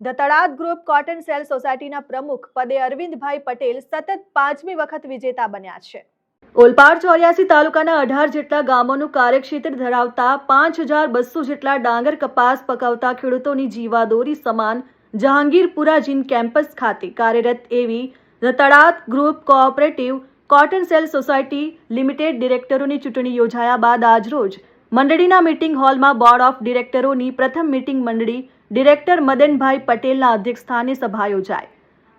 The Talad group cotton cell સોસાયટીના પ્રમુખ પદે અરવિંદભાઈ પટેલ સતત 5મી વખત વિજેતા બન્યા છે। ઓલપાડ 84 તાલુકાના 18 જેટલા ગામોનું કાર્યક્ષેત્ર ધરાવતા 5200 જેટલા ડાંગર કપાસ પકાવતા ખેડૂતોની જીવાદોરી સમાન જહાંગીરપુરા જીન કેમ્પસ ખાતે કાર્યરત એવી the Talad group cooperative cotton sale society limited ડિરેક્ટરોની ચૂંટણી યોજાયા બાદ આજરોજ મંડળીના મીટિંગ હોલમાં બોર્ડ ઓફ ડિરેક્ટરોની પ્રથમ મીટિંગ મંડળી ડિરેક્ટર મદનભાઈ પટેલના અધ્યક્ષસ્થાને સભા યોજાઈ।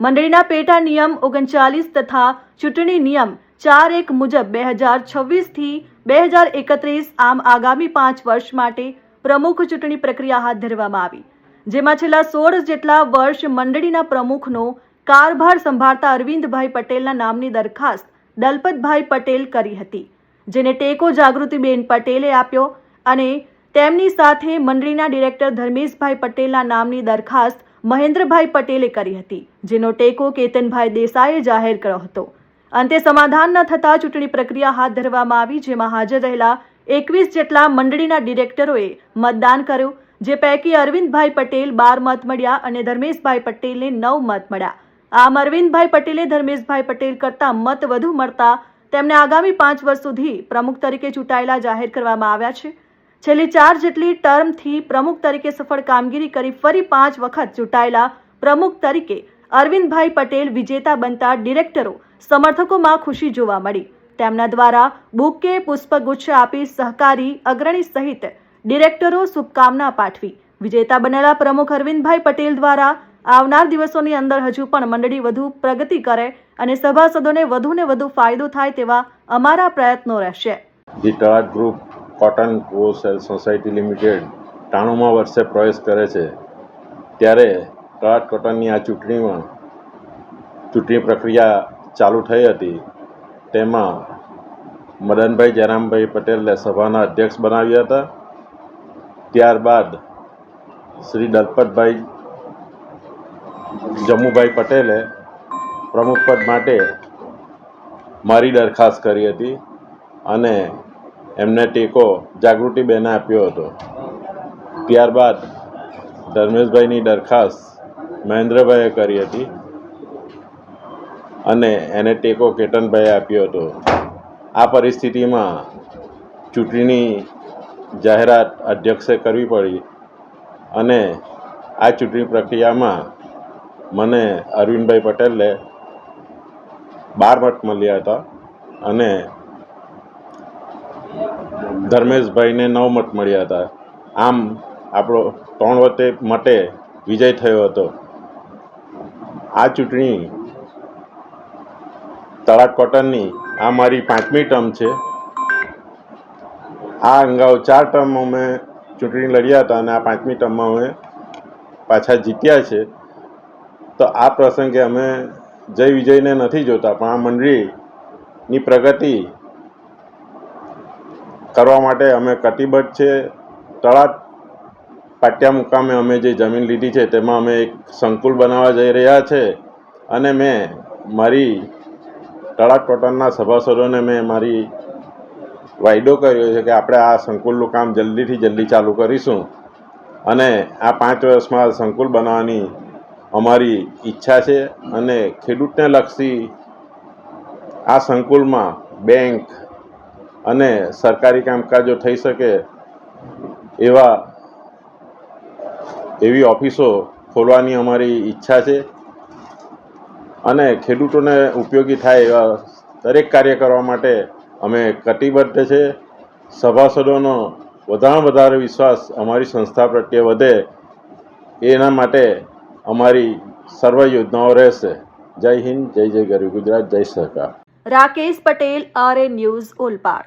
મંડળીના પેટા નિયમ 39 તથા ચૂંટણી નિયમ 4(1) મુજબ 2026 થી 2031 આમ આગામી 5 વર્ષ માટે પ્રમુખ ચૂંટણી પ્રક્રિયા હાથ ધરવામાં આવી, જેમાં છેલ્લા 16 જેટલા વર્ષ મંડળીના પ્રમુખનો કારભાર સંભાળતા અરવિંદભાઈ પટેલના નામની દરખાસ્ત દલપતભાઈ પટેલ કરી હતી, જેને ટેકો જાગૃતિબેન પટેલે આપ્યો અને તેમની સાથે મંડળીના ડિરેક્ટર ધર્મેશભાઈ પટેલના નામની દરખાસ્ત મહેન્દ્રભાઈ પટેલે કરી હતી, જેનો ટેકો કેતનભાઈ દેસાઈએ જાહેર કર્યો હતો। અંતે સમાધાન ન થતા ચૂંટણી પ્રક્રિયા હાથ ધરવામાં આવી, જેમાં હાજર રહેલા 21 જેટલા મંડળીના ડિરેક્ટરોએ મતદાન કર્યું, જે પૈકી અરવિંદભાઈ પટેલ 12 મત મળ્યા અને ધર્મેશભાઈ પટેલને 9 મત મળ્યા। આમ અરવિંદભાઈ પટેલે ધર્મેશભાઈ પટેલ કરતા મત વધુ મળતા તેમને આગામી 5 વર્ષ સુધી પ્રમુખ તરીકે ચૂંટાયેલા જાહેર કરવામાં આવ્યા છે। છેલ્લી 4 જેટલી ટર્મથી પ્રમુખ તરીકે સફળ કામગીરી કરી ફરી 5 વખત ચૂંટાયેલા પ્રમુખ તરીકે અરવિંદભાઈ પટેલ વિજેતા બનતા ડિરેક્ટરો સમર્થકોમાં ખુશી જોવા મળી। તેમના દ્વારા બુકે પુષ્પગુચ્છ આપી સહકારી અગ્રણી સહિત ડિરેક્ટરો શુભકામના પાઠવી। વિજેતા બનેલા પ્રમુખ અરવિંદભાઈ પટેલ દ્વારા આવનાર દિવસોની અંદર હજુ પણ મંડળી વધુ પ્રગતિ કરે અને સભાસદોને વધુને વધુ ફાયદો થાય તેવા અમારા પ્રયત્નો રહેશે। The Talad group cotton sale society limited 93મા વર્ષે પ્રવેશ કરે છે, ત્યારે તળાદ કોટનની આ ચૂંટણી પ્રક્રિયા ચાલુ થઈ હતી। તેમાં મદનભાઈ જયરામભાઈ પટેલને સભાના અધ્યક્ષ બનાવ્યા હતા। ત્યારબાદ શ્રી દલપતભાઈ જમુભાઈ પટેલે પ્રમુખ પદ માટે મારી દરખાસ્ત કરી હતી અને એમને ટેકો જાગૃતિબેને આપ્યો હતો। ત્યારબાદ ધર્મેશભાઈની દરખાસ્ત મહેન્દ્રભાઈએ કરી હતી અને એને ટેકો કેતનભાઈએ આપ્યો હતો। આ પરિસ્થિતિમાં ચૂંટણીની જાહેરાત અધ્યક્ષે કરવી પડી અને આ ચૂંટણી પ્રક્રિયામાં મને અરવિંદભાઈ પટેલને 12 મત મળ્યા હતા અને ધર્મેશભાઈને 9 મત મળ્યા હતા। આમ આપણો 3 મતે વિજય થયો હતો। આ ચૂંટણી તળાદ કોટનની આ મારી 5મી ટર્મ છે। આ અગાઉ 4 ટર્મ અમે ચૂંટણી લડ્યા હતા અને આ 5મી ટર્મમાં અમે પાછા જીત્યા છે। તો આ પ્રસંગે અમે જય વિજયને નથી જોતા, પણ આ મંડળીની પ્રગતિ કરવા માટે અમે કટિબદ્ધ છે। તળાદ પાટિયા મુકામે અમે જે જમીન લીધી છે તેમાં અમે એક સંકુલ બનાવવા જઈ રહ્યા છે અને મેં મારી તળાદ કોટનના સભાસદોને મેં મારી વાયદો કર્યો છે કે આપણે આ સંકુલનું કામ જલ્દીથી જલ્દી ચાલુ કરીશું અને આ 5 વર્ષમાં સંકુલ બનાવવાની અમારી ઈચ્છા છે અને ખેડૂતને લક્ષી આ સંકુલમાં બેંક અને સરકારી કામકાજો થઈ શકે એવી ઓફિસો ખોલવાની અમારી ઈચ્છા છે અને ખેડૂતોને ઉપયોગી થાય એવા દરેક કાર્ય કરવા માટે અમે કટિબદ્ધ છે। સભાસદોનો વધારે વધારે વિશ્વાસ અમારી સંસ્થા પ્રત્યે વધે એના માટે અમારી સર્વ યોજનાઓ રહેશે। જય હિન્દ, જય જય ગરવી ગુજરાત, જય સરકાર। Rakesh Patel, RN news, Olpad.